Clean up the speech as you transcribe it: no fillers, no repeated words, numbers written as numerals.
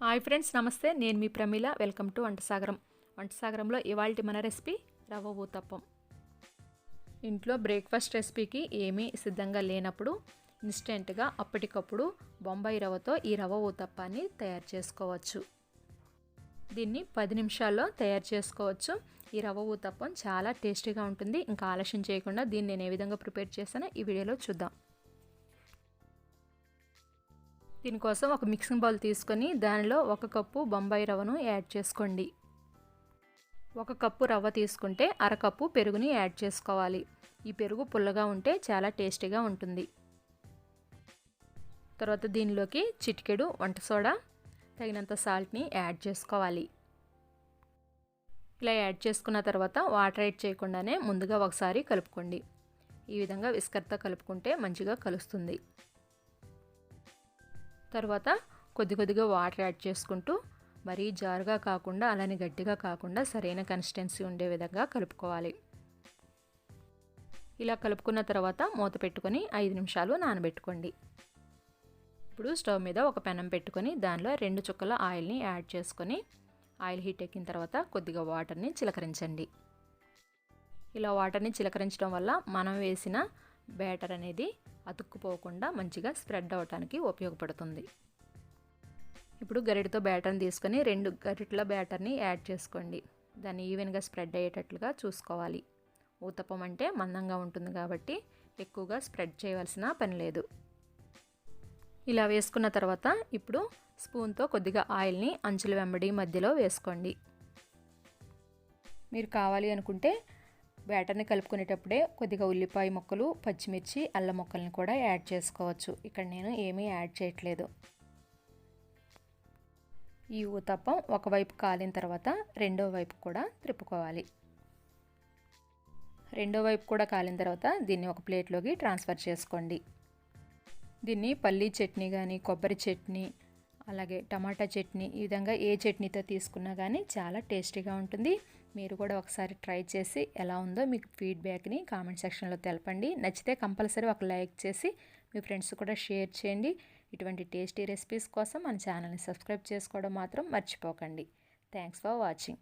Hi friends, నమస్తే. నేను మీ Pramila. Welcome to వంట సాగరం. వంట సాగరంలో ఇవాల్టి మన రెసిపీ రవ్వ ఊతప్పం. ఇంట్లో బ్రేక్ఫాస్ట్ రెసిపీకి ఏమీ సిద్ధంగా లేనప్పుడు ఇన్స్టెంట్గా అప్పటికప్పుడు బొంబాయి రవ్వతో ఈ రవ్వ ఊతప్పాన్ని తయారు చేసుకోవచ్చు. దీన్ని 10 నిమిషాల్లో తయారు చేసుకోవచ్చు. ఈ రవ్వ ఊతప్పం చాలా టేస్టీగా ఉంటుంది. ఇంకా ఆలస్యం చేయకుండా దీన్ని నేను ఏ విధంగా ప్రిపేర్ చేశానో ఈ వీడియోలో చూద్దాం. దీనికోసం ఒక మిక్సింగ్ బౌల్ తీసుకొని దానిలో 1 కప్పు బొంబాయి రవ్వను యాడ్ చేసుకోండి. 1 కప్పు రవ్వ తీసుకుంటే అర కప్పు పెరుగుని యాడ్ చేసుకోవాలి. ఈ పెరుగు పుల్లగా ఉంటే చాలా టేస్టీగా ఉంటుంది. తర్వాత దీనిలోకి చిటికెడు వంట సోడా, తగినంత సాల్ట్ని యాడ్ చేసుకోవాలి. ఇలా యాడ్ చేసుకున్న తర్వాత వాటర్ యాడ్ చేయకుండానే ముందుగా ఒకసారి కలుపుకోండి. ఈ విధంగా విస్కర్తో కలుపుకుంటే మంచిగా కలుస్తుంది. తర్వాత కొద్దిగా వాటర్ యాడ్ చేసుకుంటూ మరీ జారుగా కాకుండా అలానే గట్టిగా కాకుండా సరైన కన్సిస్టెన్సీ ఉండే విధంగా కలుపుకోవాలి. ఇలా కలుపుకున్న తర్వాత మూత పెట్టుకొని 5 నిమిషాలు నానబెట్టుకోండి. ఇప్పుడు స్టవ్ మీద ఒక పెనం పెట్టుకొని దానిలో 2 చుక్కల ఆయిల్ని యాడ్ చేసుకొని ఆయిల్ హీట్ ఎక్కిన తర్వాత కొద్దిగా వాటర్ని చిలకరించండి. ఇలా వాటర్ని చిలకరించడం వల్ల మనం వేసిన బ్యాటర్ అనేది అతుక్కుపోకుండా మంచిగా స్ప్రెడ్ అవ్వడానికి ఉపయోగపడుతుంది. ఇప్పుడు గరిటెతో బ్యాటర్ని తీసుకొని 2 గరిటెల బ్యాటర్ని యాడ్ చేసుకోండి. దాన్ని ఈవెన్గా స్ప్రెడ్ అయ్యేటట్లుగా చూసుకోవాలి. ఊతప్పం అంటే మందంగా ఉంటుంది కాబట్టి ఎక్కువగా స్ప్రెడ్ చేయవలసిన పని లేదు. ఇలా వేసుకున్న తర్వాత ఇప్పుడు స్పూన్తో కొద్దిగా ఆయిల్ని అంచుల వెంబడి మధ్యలో వేసుకోండి. మీరు కావాలి అనుకుంటే బ్యాటర్ని కలుపుకునేటప్పుడే కొద్దిగా ఉల్లిపాయ ముక్కలు, పచ్చిమిర్చి, అల్లం ముక్కల్ని కూడా యాడ్ చేసుకోవచ్చు. ఇక్కడ నేను ఏమీ యాడ్ చేయట్లేదు. ఈ ఊతప్పం ఒకవైపు కాలిన తర్వాత రెండో వైపు కూడా తిప్పుకోవాలి. రెండో వైపు కూడా కాలిన తర్వాత దీన్ని ఒక ప్లేట్లోకి ట్రాన్స్ఫర్ చేసుకోండి. దీన్ని పల్లీ చట్నీ కానీ, కొబ్బరి చట్నీ, అలాగే టమాటా చట్నీ, ఈ విధంగా ఏ చట్నీతో తీసుకున్నా కానీ చాలా టేస్టీగా ఉంటుంది. మీరు కూడా ఒకసారి ట్రై చేసి ఎలా ఉందో మీకు ఫీడ్బ్యాక్ని కామెంట్ సెక్షన్లో తెలపండి. నచ్చితే కంపల్సరీ ఒక లైక్ చేసి మీ ఫ్రెండ్స్ కూడా షేర్ చేయండి. ఇటువంటి టేస్టీ రెసిపీస్ కోసం మన ఛానల్ని సబ్స్క్రైబ్ చేసుకోవడం మాత్రం మర్చిపోకండి. Thanks for watching.